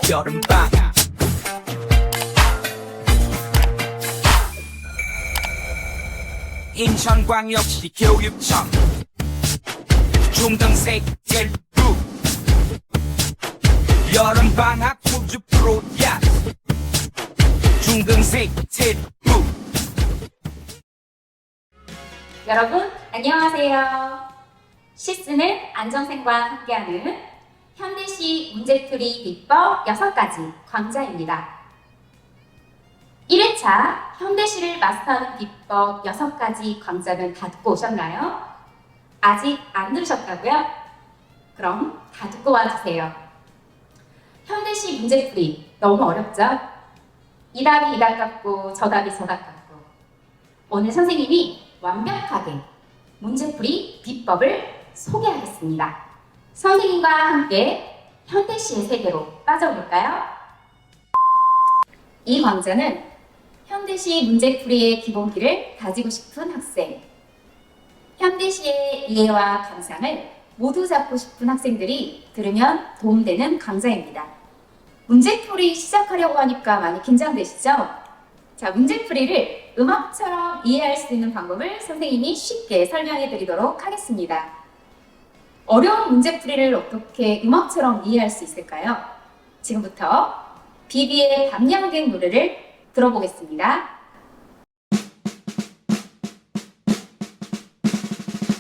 여름방학 인천광역시 교육청 중등생 젤부 여름방학 우주 프로젝트 중등생 젤부 여러분 안녕하세요. 시스는 안정생과 함께하는 현대시 문제풀이 비법 6가지 강좌입니다. 1회차 현대시를 마스터하는 비법 6가지 강좌는 다 듣고 오셨나요? 아직 안 들으셨다고요? 그럼 다 듣고 와주세요. 현대시 문제풀이 너무 어렵죠? 이 답이 이 답 같고 저 답이 저 답 같고 오늘 선생님이 완벽하게 문제풀이 비법을 소개하겠습니다. 선생님과 함께 현대시의 세계로 빠져볼까요? 이 강좌는 현대시 문제풀이의 기본기를 다지고 싶은 학생, 현대시의 이해와 감상을 모두 잡고 싶은 학생들이 들으면 도움되는 강좌입니다. 문제풀이 시작하려고 하니까 많이 긴장되시죠? 자, 문제풀이를 음악처럼 이해할 수 있는 방법을 선생님이 쉽게 설명해 드리도록 하겠습니다. 어려운 문제풀이를 어떻게 음악처럼 이해할 수 있을까요? 지금부터 비비의 밤양갱 노래를 들어보겠습니다.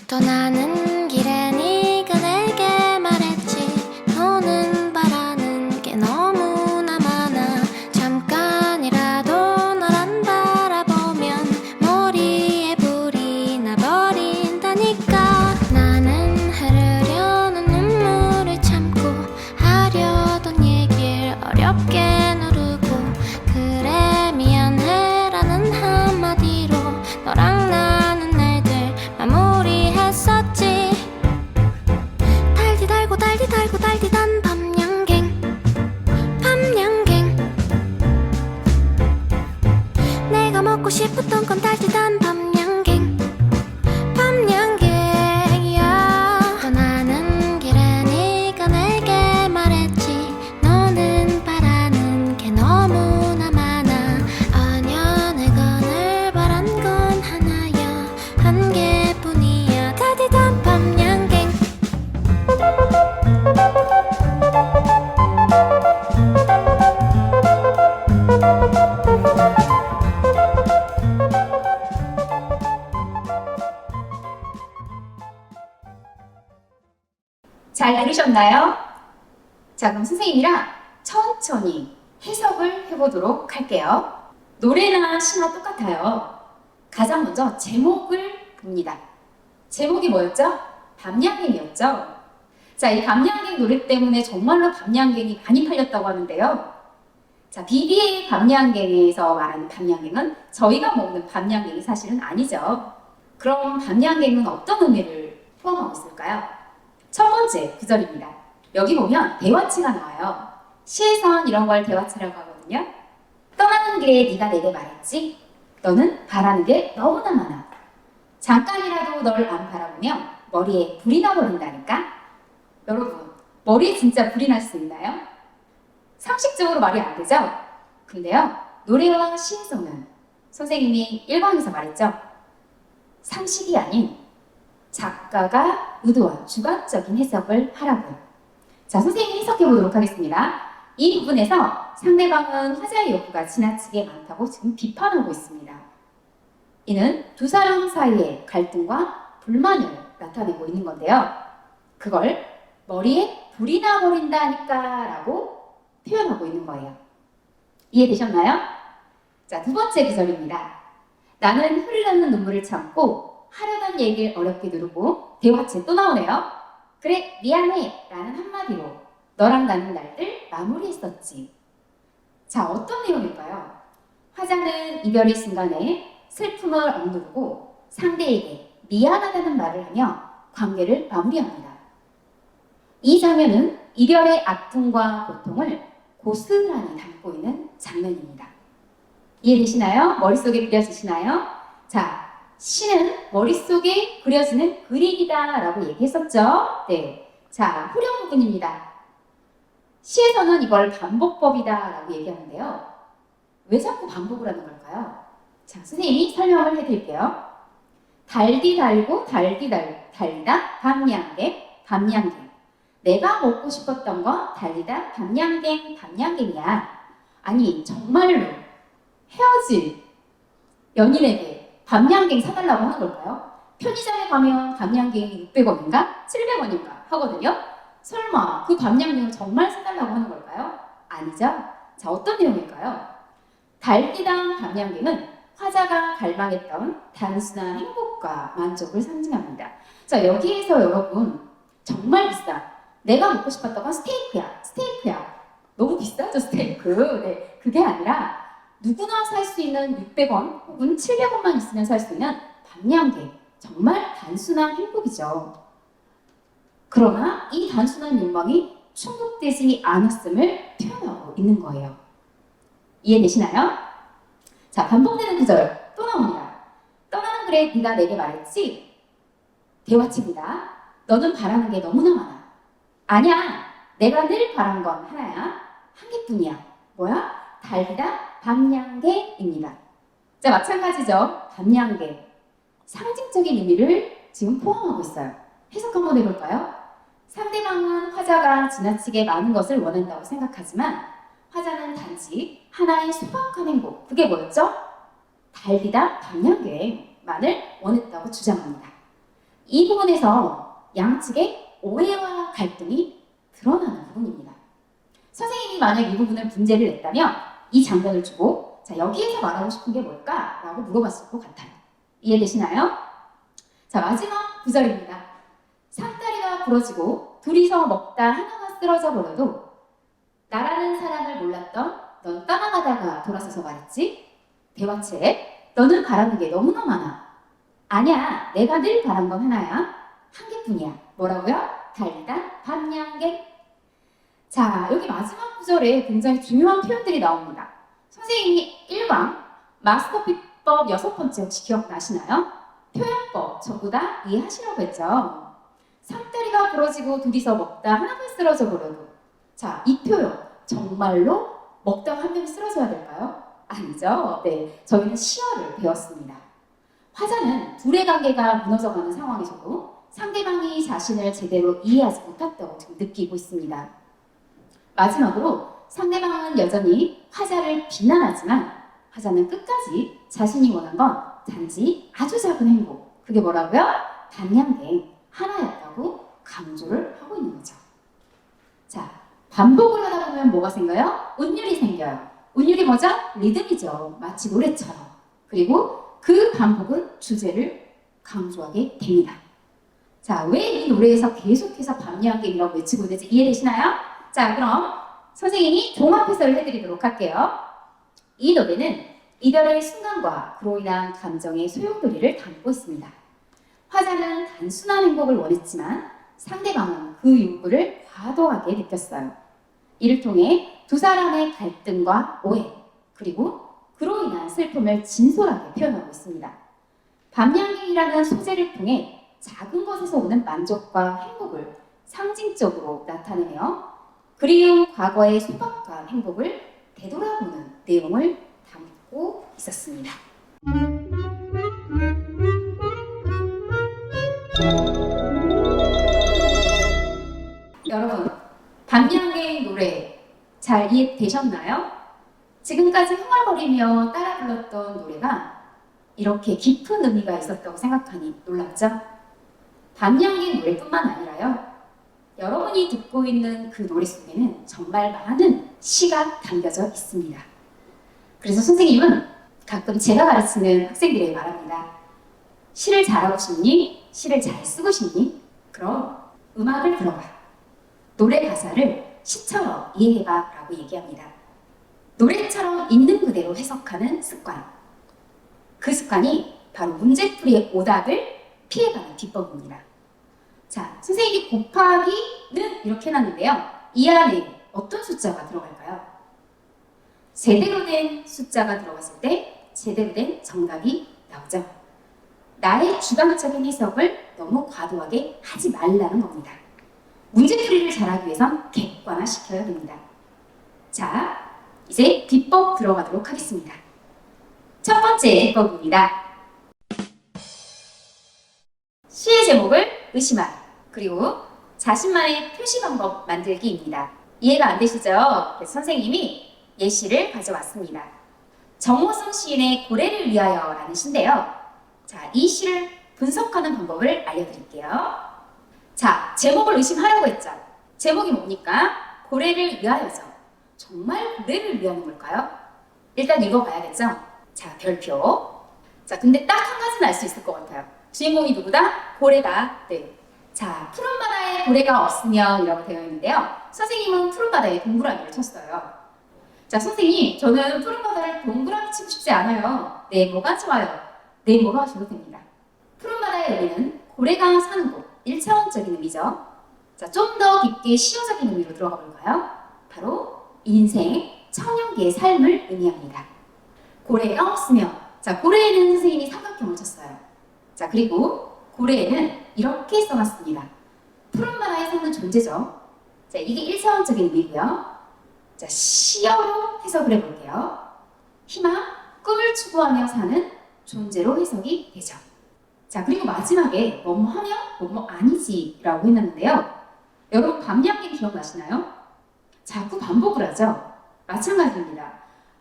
떠나는 길에 네가 내게 말했지 너는 바라는 게 너무나 많아 잠깐이라도 널 안 바라보면 머리에 불이 나버린다니까 나는 흐르려는 눈물을 참고 하려던 얘길 어렵게 누르고 그래 미안해라는 한마디로 너랑 나는 날들 마무리했었지 달디 달고 달디 달고 달디단 밤양갱 밤양갱 내가 먹고 싶었던 건 달디단 밤양갱 밤양갱이야 떠나는 길에 네가 내게 말했지 너는 바라는 게 너무나 많아 아냐 내가 늘 바란 건 하나야 한 개뿐이야 달디단 밤양갱 잘 들으셨나요? 자, 그럼 선생님이랑 천천히 해석을 해보도록 할게요. 노래나 시나 똑같아요. 가장 먼저 제목을 봅니다. 제목이 뭐였죠? 밤양갱이었죠? 자, 이 밤양갱 노래 때문에 정말로 밤양갱이 많이 팔렸다고 하는데요. 자, 비비의 밤양갱에서 말하는 밤양갱은 저희가 먹는 밤양갱이 사실은 아니죠. 그럼 밤양갱은 어떤 의미를 포함하고 있을까요? 첫 번째 구절입니다. 여기 보면 대화치가 나와요. 시에선 이런 걸 대화치라고 하거든요. 떠나는 길에 네가 내게 말했지? 너는 바라는 게 너무나 많아. 잠깐이라도 널 안 바라보면 머리에 불이 나버린다니까? 여러분, 머리에 진짜 불이 날 수 있나요? 상식적으로 말이 안 되죠? 근데요, 노래와 시에서는 선생님이 1강에서 말했죠. 상식이 아닌 작가가 의도한 주관적인 해석을 하라고요. 자, 선생님이 해석해 보도록 하겠습니다. 이 부분에서 상대방은 화자의 욕구가 지나치게 많다고 지금 비판하고 있습니다. 이는 두 사람 사이의 갈등과 불만을 나타내고 있는 건데요. 그걸 머리에 불이 나버린다니까 라고 표현하고 있는 거예요. 이해되셨나요? 자, 두 번째 구절입니다. 나는 흐르는 눈물을 참고 하려던 얘기를 어렵게 누르고 대화체 또 나오네요. 그래 미안해 라는 한마디로 너랑 나는 날들 마무리했었지. 자, 어떤 내용일까요? 화자는 이별의 순간에 슬픔을 억누르고 상대에게 미안하다는 말을 하며 관계를 마무리합니다. 이 장면은 이별의 아픔과 고통을 고스란히 담고 있는 장면입니다. 이해되시나요? 머릿속에 그려지시나요? 자, 시는 머릿속에 그려지는 그림이다 라고 얘기했었죠? 네. 자, 후렴 부분입니다. 시에서는 이걸 반복법이다라고 얘기하는데요. 왜 자꾸 반복을 하는 걸까요? 자, 선생님이 설명을 해드릴게요. 달디 달고 달리다 밤양갱. 내가 먹고 싶었던 거 달리다 밤양갱이야. 아니 정말로 헤어질 연인에게 밤양갱 사달라고 하는 걸까요? 편의점에 가면 밤양갱이 600원인가 700원인가 하거든요. 설마 그 밤양갱을 정말 사달라고 하는 걸까요? 아니죠. 자, 어떤 내용일까요? 달디당 밤양갱은 화자가 갈망했던 단순한 행복과 만족을 상징합니다. 자, 여기에서 여러분 정말 비싸. 내가 먹고 싶었던 건 스테이크야. 너무 비싸죠, 스테이크. 네, 그게 아니라 누구나 살 수 있는 600원 혹은 700원만 있으면 살 수 있는 밤양갱. 정말 단순한 행복이죠. 그러나 이 단순한 욕망이 충족되지 않았음을 표현하고 있는 거예요. 이해되시나요? 자, 반복되는 구절 또 나옵니다. 떠나는 글에 네가 내게 말했지? 대화책이다. 너는 바라는 게 너무나 많아. 아니야. 내가 늘 바란 건 하나야. 한 개뿐이야. 뭐야? 달리다 밤양개입니다. 자, 마찬가지죠. 밤양개. 상징적인 의미를 지금 포함하고 있어요. 해석 한번 해볼까요? 상대방은 화자가 지나치게 많은 것을 원한다고 생각하지만 화자는 단지 하나의 소박한 행복, 그게 뭐였죠? 달리다 밤양개만을 원했다고 주장합니다. 이 부분에서 양측의 오해와 갈등이 드러나는 부분입니다. 선생님이 만약 이 부분을 문제를 냈다면 이 장면을 주고 자, 여기에서 말하고 싶은 게 뭘까? 라고 물어봤을 것 같아요. 이해되시나요? 자, 마지막 구절입니다. 상다리가 부러지고 둘이서 먹다 하나가 쓰러져 버려도 나라는 사랑을 몰랐던 넌 떠나가다가 돌아서서 말했지? 대화책, 너는 바라는 게 너무나 많아. 아니야, 내가 늘 바란 건 하나야. 한 개뿐이야. 뭐라고요? 달리다 밤양갱. 자, 여기 마지막 구절에 굉장히 중요한 표현들이 나옵니다. 선생님이 1강 마스터 비법 6번째 혹시 기억나시나요? 표현법 전부 다 이해하시라고 했죠. 상다리가 부러지고 둘이서 먹다 하나가 쓰러져 버려도 자, 이 표현 정말로 먹다가 한 명이 쓰러져야 될까요? 아니죠. 네, 저희는 시어를 배웠습니다. 화자는 둘의 관계가 무너져가는 상황에서도 상대방이 자신을 제대로 이해하지 못했다고 지금 느끼고 있습니다. 마지막으로 상대방은 여전히 화자를 비난하지만 화자는 끝까지 자신이 원한 건 단지 아주 작은 행복, 그게 뭐라고요? 밤양갱 하나였다고 강조를 하고 있는 거죠. 자, 반복을 하다 보면 뭐가 생겨요? 운율이 생겨요. 운율이 뭐죠? 리듬이죠. 마치 노래처럼. 그리고 그 반복은 주제를 강조하게 됩니다. 자, 왜 이 노래에서 계속해서 밤양갱이라고 외치고 있는지 이해되시나요? 자, 그럼 선생님이 종합 해설을 해드리도록 할게요. 이 노래는 이별의 순간과 그로 인한 감정의 소용돌이를 담고 있습니다. 화자는 단순한 행복을 원했지만 상대방은 그 욕구를 과도하게 느꼈어요. 이를 통해 두 사람의 갈등과 오해, 그리고 그로 인한 슬픔을 진솔하게 표현하고 있습니다. 밤양갱이라는 소재를 통해 작은 것에서 오는 만족과 행복을 상징적으로 나타내며 그리운 과거의 소박한 행복을 되돌아보는 내용을 담고 있었습니다. 여러분, 밤양갱 노래 잘 이해되셨나요? 지금까지 흥얼거리며 따라 불렀던 노래가 이렇게 깊은 의미가 있었다고 생각하니 놀랍죠? 밤양갱 노래뿐만 아니라요, 여러분이 듣고 있는 그 노래 속에는 정말 많은 시가 담겨져 있습니다. 그래서 선생님은 가끔 제가 가르치는 학생들에게 말합니다. 시를 잘하고 싶니? 시를 잘 쓰고 싶니? 그럼 음악을 들어봐. 노래 가사를 시처럼 이해해봐 라고 얘기합니다. 노래처럼 있는 그대로 해석하는 습관. 그 습관이 바로 문제풀이의 오답을 피해가는 비법입니다. 자, 선생님이 곱하기는 이렇게 해놨는데요. 이 안에 어떤 숫자가 들어갈까요? 제대로 된 숫자가 들어갔을 때 제대로 된 정답이 나오죠. 나의 주관적인 해석을 너무 과도하게 하지 말라는 겁니다. 문제풀이를 잘하기 위해선 객관화시켜야 됩니다. 자, 이제 비법 들어가도록 하겠습니다. 첫 번째 비법입니다. 시의 제목을 의심하라. 그리고 자신만의 표시 방법 만들기입니다. 이해가 안 되시죠? 그래서 선생님이 예시를 가져왔습니다. 정호성 시인의 고래를 위하여 라는 시인데요. 자, 이 시를 분석하는 방법을 알려드릴게요. 자, 제목을 의심하라고 했죠. 제목이 뭡니까? 고래를 위하여죠. 정말 고래를 위하는 걸까요? 일단 읽어봐야겠죠? 자, 별표. 자, 근데 딱 한 가지는 알 수 있을 것 같아요. 주인공이 누구다? 고래다. 네. 자, 푸른 바다에 고래가 없으면 이라고 되어 있는데요. 선생님은 푸른 바다에 동그라미를 쳤어요. 자, 선생님, 저는 푸른 바다를 동그라미 치고 싶지 않아요. 네, 뭐가 좋아요? 네, 뭐가 하셔도 됩니다. 푸른 바다의 의미는 고래가 사는 곳, 1차원적인 의미죠. 자, 좀 더 깊게 시효적인 의미로 들어가 볼까요? 바로 인생, 청년기의 삶을 의미합니다. 고래가 없으면, 자, 고래에는 선생님이 삼각형을 쳤어요. 자, 그리고 고래에는 이렇게 써놨습니다. 푸른 바다에 사는 존재죠. 자, 이게 1차원적인 의미고요. 자, 시어로 해석을 해볼게요. 희망, 꿈을 추구하며 사는 존재로 해석이 되죠. 자, 그리고 마지막에 뭐뭐하면 뭐뭐 아니지 라고 해놨는데요. 여러분 밤양갱 기억나시나요? 자꾸 반복을 하죠. 마찬가지입니다.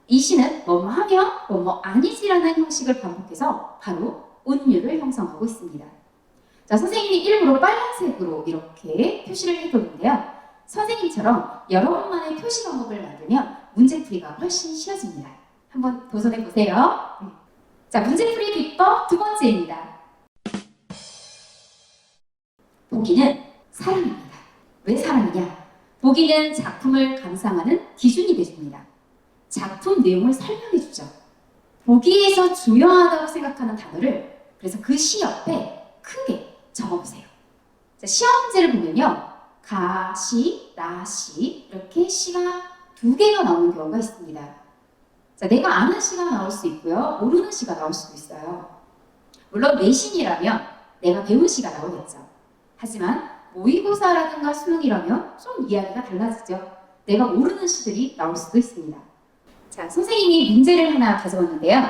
이 시는 뭐뭐하면 뭐뭐 아니지라는 형식을 반복해서 바로 운율을 형성하고 있습니다. 자, 선생님이 일부러 빨간색으로 이렇게 표시를 해뒀는데요. 선생님처럼 여러분만의 표시 방법을 만들면 문제풀이가 훨씬 쉬워집니다. 한번 도전해보세요. 자, 문제풀이 비법 두 번째입니다. 보기는 사랑입니다. 왜 사랑이냐? 보기는 작품을 감상하는 기준이 되줍니다. 작품 내용을 설명해주죠. 보기에서 중요하다고 생각하는 단어를 그래서 그 시 옆에 크게 적어보세요. 자, 시험 문제를 보면요. 가, 시, 나, 시 이렇게 시가 두 개가 나오는 경우가 있습니다. 자, 내가 아는 시가 나올 수 있고요. 모르는 시가 나올 수도 있어요. 물론 내신이라면 내가 배운 시가 나오겠죠. 하지만 모의고사라든가 수능이라면 좀 이야기가 달라지죠. 내가 모르는 시들이 나올 수도 있습니다. 자, 선생님이 문제를 하나 가져왔는데요.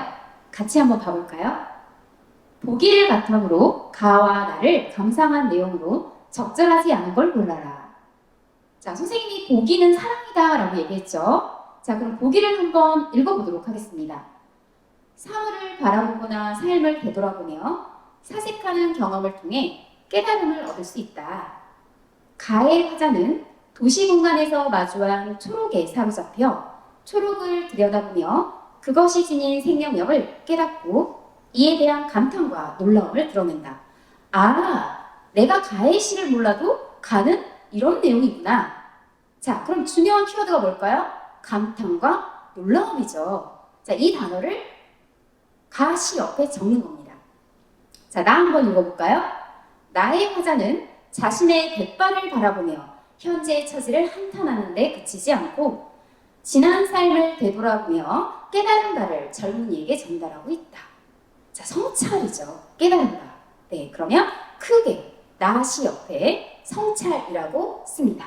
같이 한번 봐볼까요? 보기를 바탕으로 가와 나를 감상한 내용으로 적절하지 않은 걸 골라라. 자, 선생님이 보기는 사랑이다 라고 얘기했죠. 자, 그럼 보기를 한번 읽어보도록 하겠습니다. 사물을 바라보거나 삶을 되돌아보며 사색하는 경험을 통해 깨달음을 얻을 수 있다. 가의 화자는 도시 공간에서 마주한 초록에 사로잡혀 초록을 들여다보며 그것이 지닌 생명력을 깨닫고 이에 대한 감탄과 놀라움을 드러낸다. 아, 내가 가의 시를 몰라도 가는 이런 내용이구나. 자, 그럼 중요한 키워드가 뭘까요? 감탄과 놀라움이죠. 자, 이 단어를 가시 옆에 적는 겁니다. 자, 나 한번 읽어볼까요? 나의 화자는 자신의 갯발을 바라보며 현재의 처지를 한탄하는 데 그치지 않고 지난 삶을 되돌아보며 깨달은 바를 젊은이에게 전달하고 있다. 자, 성찰이죠. 깨달은 바. 네, 그러면 크게 나시 옆에 성찰이라고 씁니다.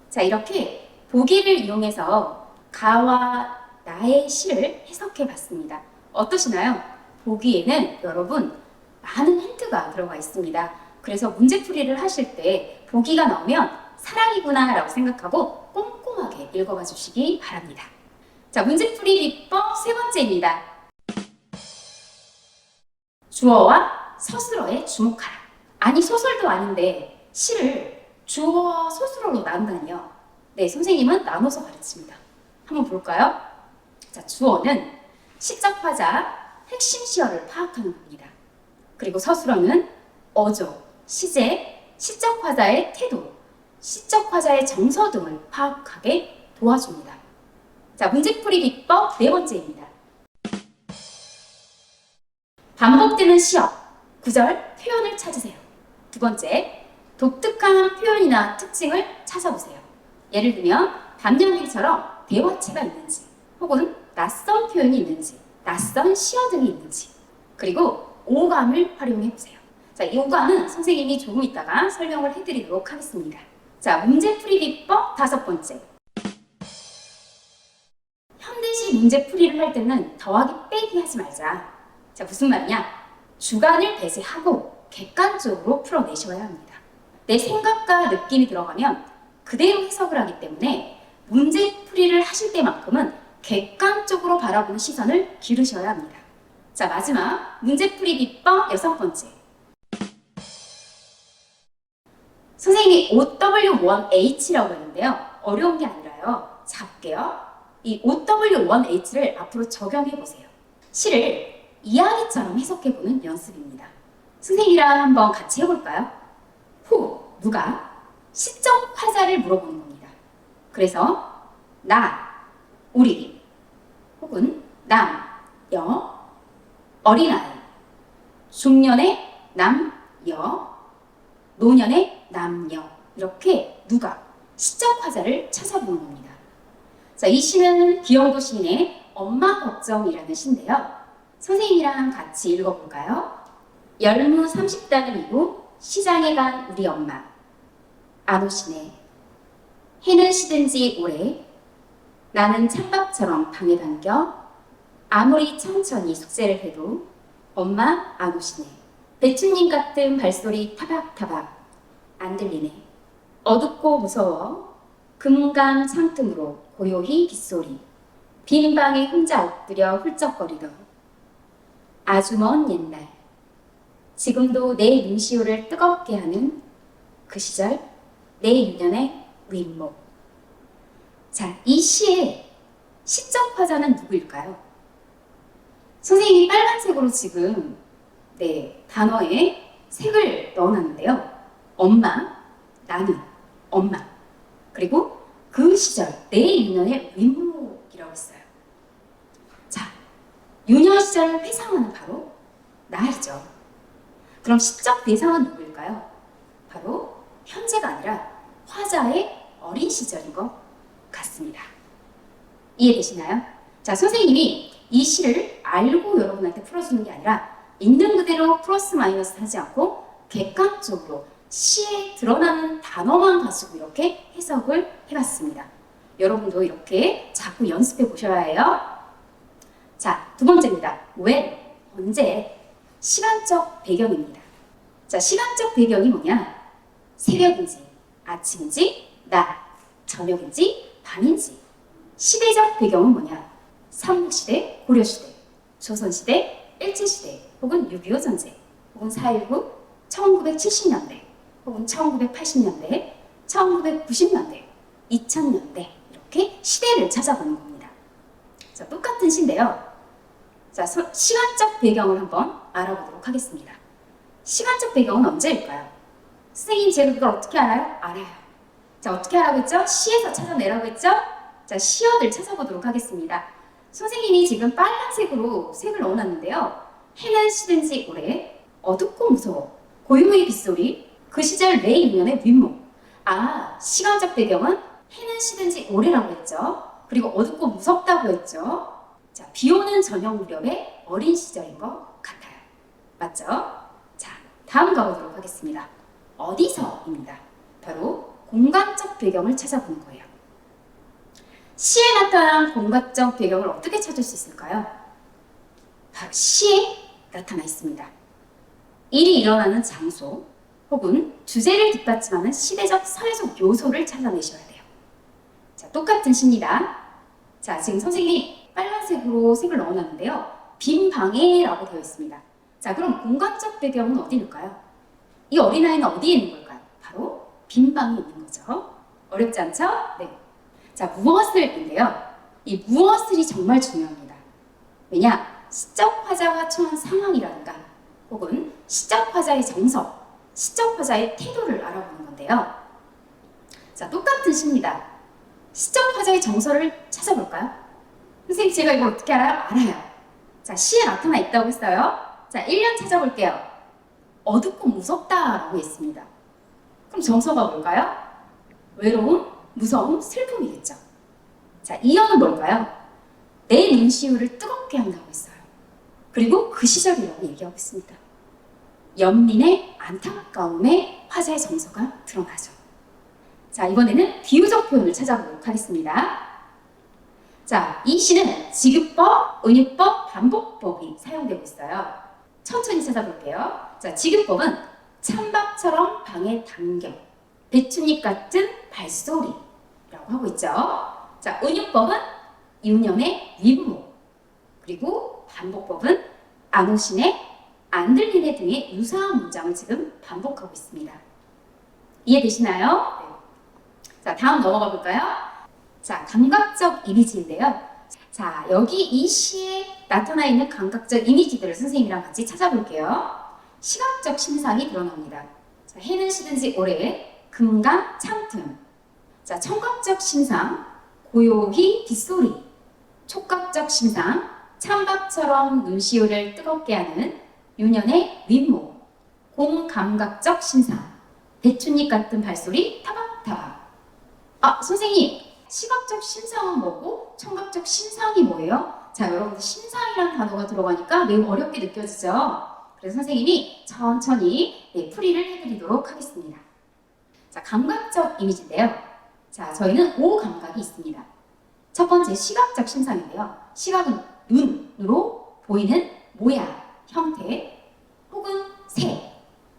자, 이렇게 보기를 이용해서 가와 나의 시를 해석해 봤습니다. 어떠시나요? 보기에는 여러분 많은 힌트가 들어가 있습니다. 그래서 문제풀이를 하실 때 보기가 나오면 사랑이구나 라고 생각하고 꼼꼼하게 읽어봐 주시기 바랍니다. 자, 문제풀이 비법 세 번째입니다. 주어와 서술어에 주목하라. 아니, 소설도 아닌데 시를 주어와 서술어로 나눈다니요. 네, 선생님은 나눠서 가르칩니다. 한번 볼까요? 자, 주어는 시적 화자, 핵심 시어를 파악하는 겁니다. 그리고 서술어는 어조, 시제, 시적 화자의 태도, 시적 화자의 정서 등을 파악하게 도와줍니다. 자, 문제풀이 비법 네 번째입니다. 반복되는 시어, 구절, 표현을 찾으세요. 두 번째, 독특한 표현이나 특징을 찾아보세요. 예를 들면 밤양길처럼 대화체가 있는지, 혹은 낯선 표현이 있는지, 낯선 시어 등이 있는지, 그리고 오감을 활용해보세요. 자, 이 오감은 선생님이 조금 있다가 설명을 해드리도록 하겠습니다. 자, 문제풀이 비법 5번째. 현대식 문제풀이를 할 때는 더하기 빼기 하지 말자. 자, 무슨 말이냐? 주관을 배제하고 객관적으로 풀어내셔야 합니다. 내 생각과 느낌이 들어가면 그대로 해석을 하기 때문에 문제풀이를 하실 때만큼은 객관적으로 바라보는 시선을 기르셔야 합니다. 자, 마지막 문제풀이 비법 6번째. 선생님이 OW1H라고 했는데요. 어려운 게 아니라요. 자, 볼게요. 이 OW1H를 앞으로 적용해 보세요. 시를 이야기처럼 해석해보는 연습입니다. 선생님이랑 한번 같이 해볼까요? 누가? 시적 화자를 물어보는 겁니다. 그래서 나, 우리, 혹은 남, 여, 어린아이, 중년의 남, 여, 노년의 남녀, 이렇게 누가? 시적 화자를 찾아보는 겁니다. 자, 이 시는 기영도 시인의 엄마 걱정이라는 시인데요. 선생님이랑 같이 읽어볼까요? 열무 30단을 이후 시장에 간 우리 엄마. 안 오시네. 해는 시든지 오래. 나는 찬밥처럼 방에 담겨. 아무리 천천히 숙제를 해도 엄마 안 오시네. 배추님 같은 발소리 타박타박 안 들리네. 어둡고 무서워. 금감 창틈으로 고요히 빗소리. 빈 방에 혼자 엎드려 훌쩍거리던 아주 먼 옛날. 지금도 내 눈시울을 뜨겁게 하는 그 시절, 내 유년의 윗목. 자, 이 시의 시적 화자는 누구일까요? 선생님이 빨간색으로 지금 단어에 색을 넣어놨는데요. 엄마, 나는, 엄마. 그리고 그 시절, 내 유년의 윗목이라고 했어요. 자, 유년 시절을 회상하는 바로 나이죠. 그럼 시적 대상은 누구일까요? 바로 현재가 아니라 화자의 어린 시절인 것 같습니다. 이해되시나요? 자, 선생님이 이 시를 알고 여러분한테 풀어주는 게 아니라 있는 그대로 플러스 마이너스 하지 않고 객관적으로 시에 드러나는 단어만 가지고 이렇게 해석을 해봤습니다. 여러분도 이렇게 자꾸 연습해 보셔야 해요. 자, 2번째입니다. when, 언제, 시간적 배경입니다. 자, 시간적 배경이 뭐냐? 새벽인지, 아침인지, 낮, 저녁인지, 밤인지. 시대적 배경은 뭐냐? 삼국시대, 고려시대, 조선시대, 일제시대, 혹은 6.25 전쟁, 혹은 4.19, 1970년대, 혹은 1980년대, 1990년대, 2000년대 이렇게 시대를 찾아보는 겁니다. 자, 똑같은 시인데요. 자, 시간적 배경을 한번 알아보도록 하겠습니다. 시간적 배경은 언제일까요? 선생님, 제가 그걸 어떻게 알아요? 알아요. 자, 어떻게 하라고 했죠? 시에서 찾아내라고 했죠? 자, 시어들 찾아보도록 하겠습니다. 선생님이 지금 빨간색으로 색을 넣어놨는데요. 해는 시든지 오래, 어둡고 무서워, 고요의 빗소리, 그 시절 내 인연의 윗목. 아, 시간적 배경은 해는 시든지 오래라고 했죠. 그리고 어둡고 무섭다고 했죠. 자, 비 오는 저녁 무렵의 어린 시절인 것 같아요. 맞죠? 자, 다음 가보도록 하겠습니다. 어디서입니다. 바로 공간적 배경을 찾아보는 거예요. 시에 나타난 공간적 배경을 어떻게 찾을 수 있을까요? 바로 시에 나타나 있습니다. 일이 일어나는 장소 혹은 주제를 뒷받침하는 시대적 사회적 요소를 찾아내셔야 돼요. 자, 똑같은 시입니다. 자, 지금 선생님이 빨간색으로 색을 넣어놨는데요. 빈 방에라고 되어 있습니다. 자, 그럼 공간적 배경은 어디일까요? 이 어린아이는 어디에 있는 걸까요? 바로 빈 방에 있는 거죠. 어렵지 않죠? 네. 자, 무엇을인데요. 이 무엇을이 정말 중요합니다. 왜냐? 시적 화자가 처한 상황이라든가 혹은 시적 화자의 정서, 시적 화자의 태도를 알아보는 건데요. 자, 똑같은 시입니다. 시적 화자의 정서를 찾아볼까요? 선생님, 제가 이걸 어떻게 알아요? 알아요. 자, 시에 나타나 있다고 했어요. 자, 1년 찾아볼게요. 어둡고 무섭다라고 했습니다. 그럼 정서가 뭘까요? 외로움, 무서움, 슬픔이겠죠. 자, 2년은 뭘까요? 내 눈시울을 뜨겁게 한다고 했어요. 그리고 그 시절이라고 얘기하고 있습니다. 연민의 안타까움에 화자의 정서가 드러나죠. 자, 이번에는 비유적 표현을 찾아보도록 하겠습니다. 자, 이 시는 지급법, 은유법, 반복법이 사용되고 있어요. 천천히 찾아볼게요. 자, 지급법은 찬밥처럼 방에 당겨, 배춧잎 같은 발소리라고 하고 있죠. 자, 은유법은 유년의 윗모, 그리고 반복법은 안 오시네, 안 들리네 등의 유사한 문장을 지금 반복하고 있습니다. 이해되시나요? 네. 자, 다음 넘어가 볼까요? 자, 감각적 이미지인데요. 자, 여기 이 시에 나타나 있는 감각적 이미지들을 선생님이랑 같이 찾아볼게요. 시각적 신상이 드러납니다. 자, 해는 시든지 오래, 금강 참틈. 자, 청각적 신상, 고요히 빗소리. 촉각적 신상, 찬밥처럼 눈시울을 뜨겁게 하는 유년의 윗모. 공감각적 신상, 배춧잎 같은 발소리, 타박타박. 아, 선생님, 시각적 신상은 뭐고 청각적 신상이 뭐예요? 자, 여러분들 신상이라는 단어가 들어가니까 매우 어렵게 느껴지죠? 그래서 선생님이 천천히 풀이를 해드리도록 하겠습니다. 자, 감각적 이미지인데요. 자, 저희는 5감각이 있습니다. 첫 번째 시각적 신상인데요. 시각은 눈으로 보이는 모양, 형태, 혹은 색.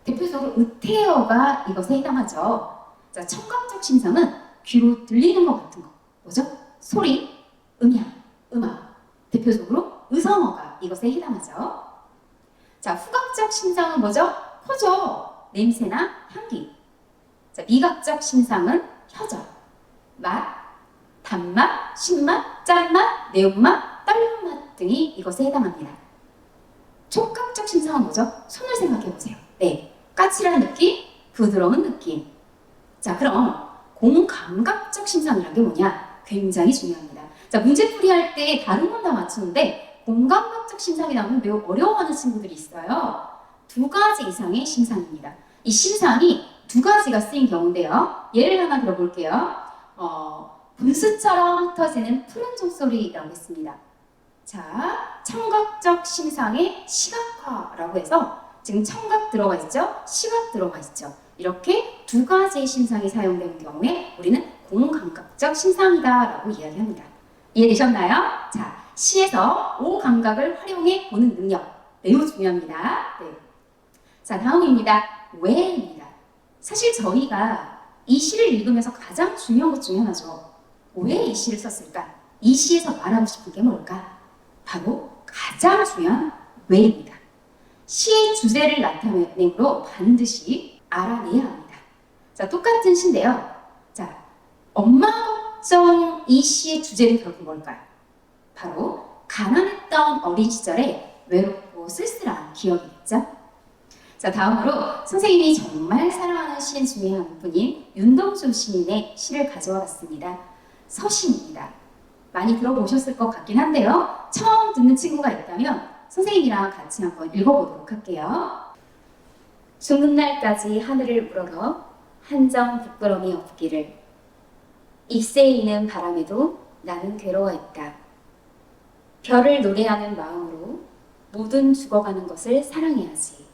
대표적으로 으태어가 이것에 해당하죠. 자, 청각적 신상은 귀로 들리는 것 같은 거. 뭐죠? 소리, 음향, 음악. 대표적으로 의성어가 이것에 해당하죠. 자, 후각적 신상은 뭐죠? 코죠. 냄새나 향기. 자, 미각적 신상은 혀죠. 맛, 단맛, 신맛, 짠맛, 매운맛, 딸맛 등이 이것에 해당합니다. 촉각적 신상은 뭐죠? 손을 생각해 보세요. 네, 까칠한 느낌, 부드러운 느낌. 자, 그럼 공감각적 신상이란 게 뭐냐? 굉장히 중요합니다. 자, 문제풀이할 때 다른 건 다 맞추는데 공감각적 신상이 나오면 매우 어려워하는 친구들이 있어요. 2가지 이상의 신상입니다. 이 신상이 2가지가 쓰인 경우인데요. 예를 하나 들어볼게요. 분수처럼 흩어지는 푸른 종소리라고 했습니다. 자, 청각적 신상의 시각화라고 해서 지금 청각 들어가 있죠? 시각 들어가 있죠? 이렇게 2가지의 신상이 사용되는 경우에 우리는 공감각적 신상이다 라고 이야기합니다. 이해되셨나요? 자, 시에서 5감각을 활용해 보는 능력 매우 중요합니다. 네. 자, 다음입니다. 왜입니다. 사실 저희가 이 시를 읽으면서 가장 중요한 것 중에 하나죠. 왜 이 시를 썼을까? 이 시에서 말하고 싶은 게 뭘까? 바로 가장 중요한 왜입니다. 시의 주제를 나타내므로 반드시 알아내야 합니다. 자, 똑같은 시인데요. 자, 엄마 걱정 이 시의 주제는 결국 뭘까요? 바로 가난했던 어린 시절에 외롭고 쓸쓸한 기억이겠죠? 자, 다음으로 선생님이 정말 사랑하는 시인 중에 한 분인 윤동주 시인의 시를 가져와 봤습니다. 서시입니다. 많이 들어보셨을 것 같긴 한데요. 처음 듣는 친구가 있다면 선생님이랑 같이 한번 읽어보도록 할게요. 죽는 날까지 하늘을 우러러 한점 부끄러움이 없기를. 잎새이는 바람에도 나는 괴로워했다. 별을 노래하는 마음으로 모든 죽어가는 것을 사랑해야지.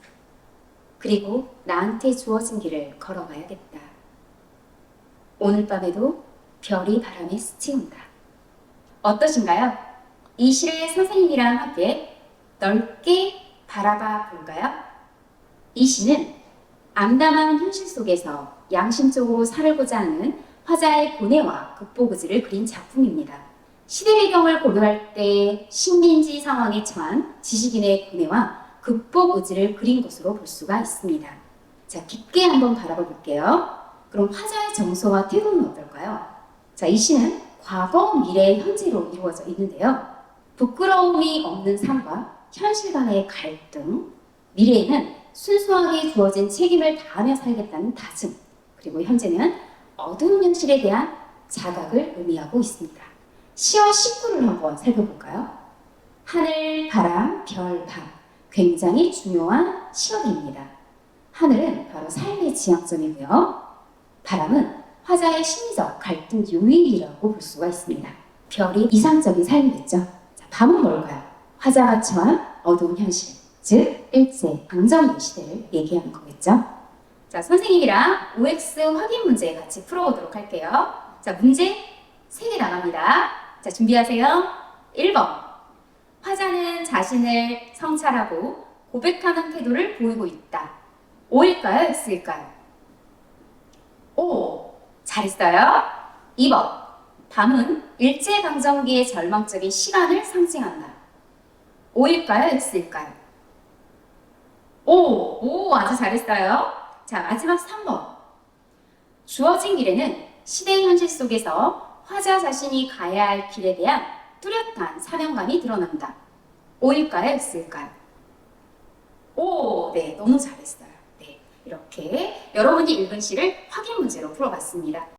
그리고 나한테 주어진 길을 걸어가야겠다. 오늘 밤에도 별이 바람에 스치운다. 어떠신가요? 이 시를 선생님이랑 함께 넓게 바라봐 볼까요? 이 시는 암담한 현실 속에서 양심적으로 살고자 하는 화자의 고뇌와 극복 의지를 그린 작품입니다. 시대 배경을 고려할 때 식민지 상황에 처한 지식인의 고뇌와 극복 의지를 그린 것으로 볼 수가 있습니다. 자, 깊게 한번 바라봐 볼게요. 그럼 화자의 정서와 태도는 어떨까요? 자, 이 시는 과거, 미래, 현재로 이루어져 있는데요. 부끄러움이 없는 삶과 현실 간의 갈등, 미래에는 순수하게 주어진 책임을 다하며 살겠다는 다짐, 그리고 현재는 어두운 현실에 대한 자각을 의미하고 있습니다. 시어 19를 한번 살펴볼까요? 하늘, 바람, 별, 밤. 굉장히 중요한 시어들입니다. 하늘은 바로 삶의 지향점이고요. 바람은 화자의 심리적 갈등 요인이라고 볼 수가 있습니다. 별이 이상적인 삶이겠죠. 자, 밤은 뭘까요? 화자가 처한 어두운 현실, 즉 일제 강점기 시대를 얘기하는 거겠죠. 자, 선생님이랑 OX 확인 문제 같이 풀어보도록 할게요. 자, 문제 3개 나갑니다. 자, 준비하세요. 1번. 화자는 자신을 성찰하고 고백하는 태도를 보이고 있다. O일까요? X일까요? O. 잘했어요. 2번. 밤은 일제강점기의 절망적인 시간을 상징한다. O일까요? X일까요? 오, 아주 잘했어요. 자, 마지막 3번. 주어진 길에는 시대의 현실 속에서 화자 자신이 가야 할 길에 대한 뚜렷한 사명감이 드러난다. O일까요? X일까요? 오, 네, 너무 잘했어요. 네, 이렇게 여러분이 읽은 시를 확인 문제로 풀어봤습니다.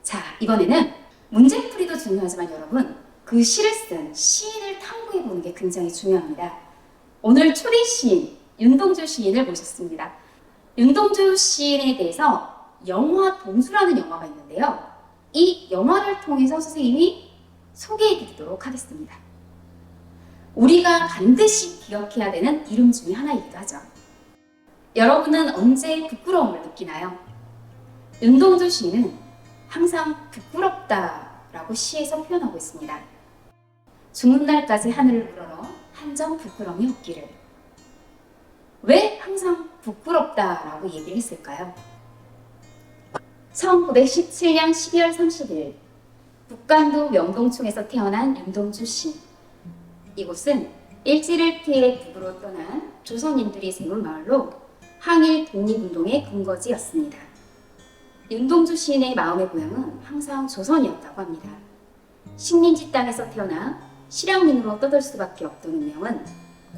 자, 이번에는 문제풀이도 중요하지만 여러분, 그 시를 쓴 시인을 탐구해보는 게 굉장히 중요합니다. 오늘 초대 시인 윤동주 시인을 모셨습니다. 윤동주 시인에 대해서 영화 동수라는 영화가 있는데요. 이 영화를 통해서 선생님이 소개해드리도록 하겠습니다. 우리가 반드시 기억해야 되는 이름 중에 하나이기도 하죠. 여러분은 언제 부끄러움을 느끼나요? 윤동주 시인은 항상 부끄럽다라고 시에서 표현하고 있습니다. 죽는 날까지 하늘을 우러러 한 점 부끄러움이 없기를. 왜 항상 부끄럽다라고 얘기를 했을까요? 1917년 12월 30일 북간도 명동촌에서 태어난 윤동주 씨. 이곳은 일제를 피해 북으로 떠난 조선인들이 세운 마을로 항일 독립운동의 근거지였습니다. 윤동주 시인의 마음의 고향은 항상 조선이었다고 합니다. 식민지 땅에서 태어나 실향민으로 떠들 수밖에 없던 운명은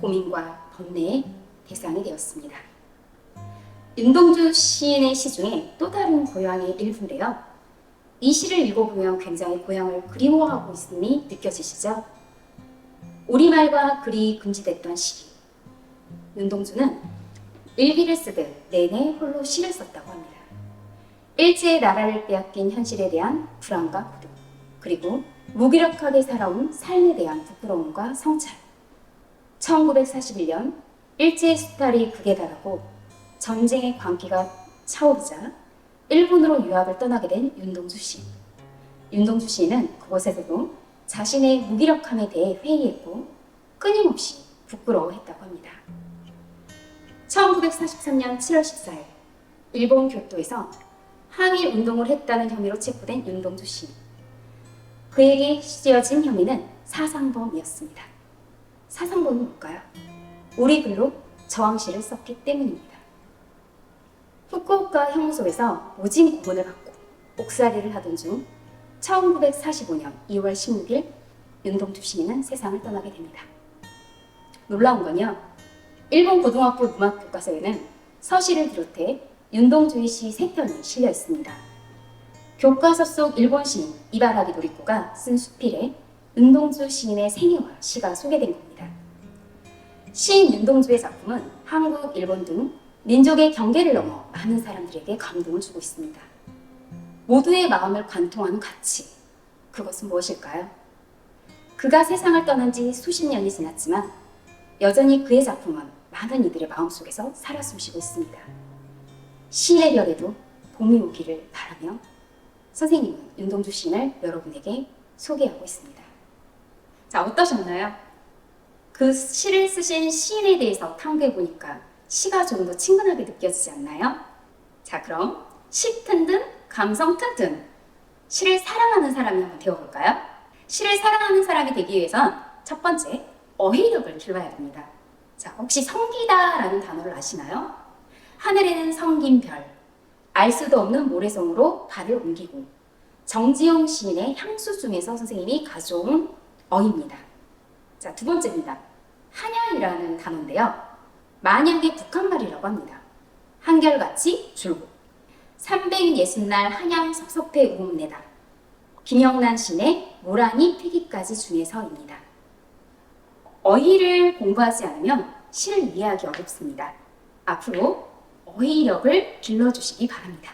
고민과 번뇌의 대상이 되었습니다. 윤동주 시인의 시 중에 또 다른 고향의 일부인데요. 이 시를 읽어보면 굉장히 고향을 그리워하고 있음이 느껴지시죠? 우리말과 글이 금지됐던 시기. 윤동주는 일기를 쓰듯 내내 홀로 시를 썼다고 합니다. 일제의 나라를 빼앗긴 현실에 대한 불안과 고독, 그리고 무기력하게 살아온 삶에 대한 부끄러움과 성찰. 1941년 일제의 수탈이 극에 달하고 전쟁의 광기가 차오르자 일본으로 유학을 떠나게 된 윤동주 시. 윤동주 시인은 그곳에서도 자신의 무기력함에 대해 회의했고 끊임없이 부끄러워했다고 합니다. 1943년 7월 14일 일본 교토에서 항일 운동을 했다는 혐의로 체포된 윤동주 시. 그에게 씌어진 혐의는 사상범이었습니다. 사상범이 뭘까요? 우리 글로 저항시를 썼기 때문입니다. 후쿠오카 형무소에서 모진 고문을 받고 옥살이를 하던 중 1945년 2월 16일 윤동주 시인은 세상을 떠나게 됩니다. 놀라운 건요, 일본 고등학교 문학 교과서에는 서시를 비롯해 윤동주의 시 3편이 실려 있습니다. 교과서 속 일본 시인 이바라기 노리코가 쓴 수필에 윤동주 시인의 생애와 시가 소개된 겁니다. 시인 윤동주의 작품은 한국, 일본 등 민족의 경계를 넘어 많은 사람들에게 감동을 주고 있습니다. 모두의 마음을 관통하는 가치, 그것은 무엇일까요? 그가 세상을 떠난 지 수십 년이 지났지만 여전히 그의 작품은 많은 이들의 마음속에서 살아 숨쉬고 있습니다. 시인의 별에도 봄이 오기를 바라며 선생님은 윤동주 시인을 여러분에게 소개하고 있습니다. 자, 어떠셨나요? 그 시를 쓰신 시인에 대해서 탐구해보니까 시가 조금 더 친근하게 느껴지지 않나요? 자, 그럼 시 튼튼, 감성 튼튼, 시를 사랑하는 사람이 한번 되어볼까요? 시를 사랑하는 사람이 되기 위해선 첫 번째, 어휘력을 길러야 됩니다. 자, 혹시 성기다라는 단어를 아시나요? 하늘에는 성긴 별, 알 수도 없는 모래성으로 발을 옮기고, 정지용 시인의 향수 중에서 선생님이 가져온 어입니다. 자, 두 번째입니다. 한양이라는 단어인데요. 만약의 북한말이라고 합니다. 한결같이 줄고 360날 한양 섭섭해 우음내다. 김영란 시인의 모란이 피기까지 중에서입니다. 어휘를 공부하지 않으면 시를 이해하기 어렵습니다. 앞으로 어휘력을 길러주시기 바랍니다.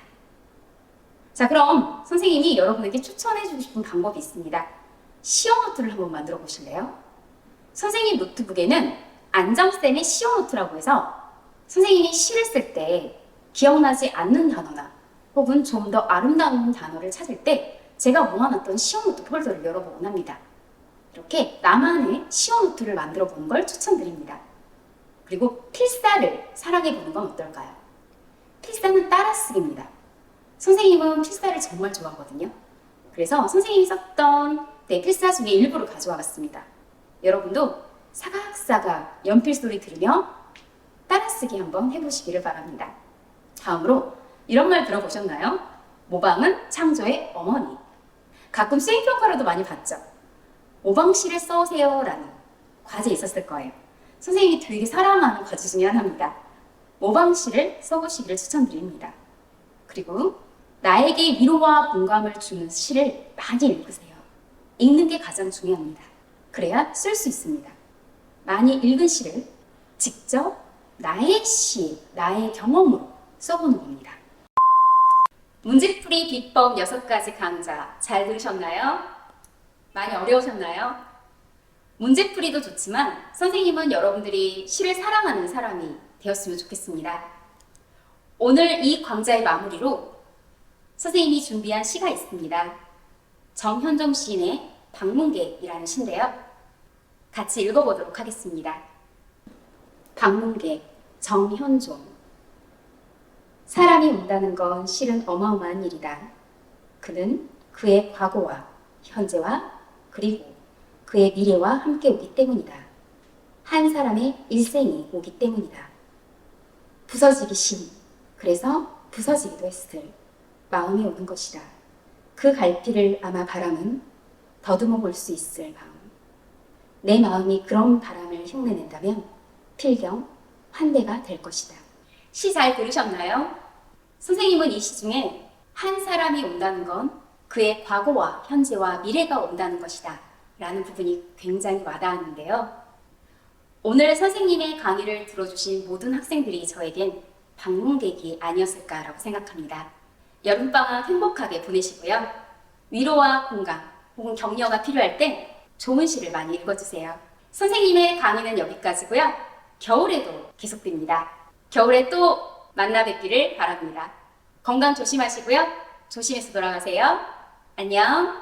자, 그럼 선생님이 여러분에게 추천해주고 싶은 방법이 있습니다. 시어노트를 한번 만들어 보실래요? 선생님 노트북에는 안정쌤의 시어노트라고 해서 선생님이 시를 쓸 때 기억나지 않는 단어나 혹은 좀 더 아름다운 단어를 찾을 때 제가 모아놨던 시어노트 폴더를 열어보곤 합니다. 이렇게 나만의 시어노트를 만들어 보는 걸 추천드립니다. 그리고 필사를 사랑해 보는 건 어떨까요? 필사는 따라쓰기입니다. 선생님은 필사를 정말 좋아하거든요. 그래서 선생님이 썼던 필사 중에 일부를 가져와 봤습니다. 여러분도 사각사각 연필 소리 들으며 따라쓰기 한번 해보시기를 바랍니다. 다음으로 이런 말 들어보셨나요? 모방은 창조의 어머니. 가끔 수행평가로도 많이 봤죠. 모방시를 써오세요 라는 과제 있었을 거예요. 선생님이 되게 사랑하는 과제 중에 하나입니다. 모방시를 써보시기를 추천드립니다. 그리고 나에게 위로와 공감을 주는 시를 많이 읽으세요. 읽는 게 가장 중요합니다. 그래야 쓸 수 있습니다. 많이 읽은 시를 직접 나의 시, 나의 경험으로 써보는 겁니다. 문제풀이 비법 6가지 강좌 잘 들으셨나요? 많이 어려우셨나요? 문제풀이도 좋지만 선생님은 여러분들이 시를 사랑하는 사람이 되었으면 좋겠습니다. 오늘 이 강좌의 마무리로 선생님이 준비한 시가 있습니다. 정현종 시인의 방문객이라는 시인데요. 같이 읽어보도록 하겠습니다. 방문객, 정현종. 사람이 온다는 건 실은 어마어마한 일이다. 그는 그의 과거와 현재와 그리고 그의 미래와 함께 오기 때문이다. 한 사람의 일생이 오기 때문이다. 부서지기 심, 그래서 부서지기도 했을 마음이 오는 것이다. 그 갈피를 아마 바람은 더듬어 볼 수 있을 마음. 내 마음이 그런 바람을 흉내낸다면 필경, 환대가 될 것이다. 시 잘 들으셨나요? 선생님은 이 시 중에 한 사람이 온다는 건 그의 과거와 현재와 미래가 온다는 것이다 라는 부분이 굉장히 와닿았는데요. 오늘 선생님의 강의를 들어주신 모든 학생들이 저에겐 방문객이 아니었을까라고 생각합니다. 여름방학 행복하게 보내시고요. 위로와 공감 혹은 격려가 필요할 때 좋은 시를 많이 읽어주세요. 선생님의 강의는 여기까지고요. 겨울에도 계속됩니다. 겨울에 또 만나 뵙기를 바랍니다. 건강 조심하시고요. 조심해서 돌아가세요. 안녕.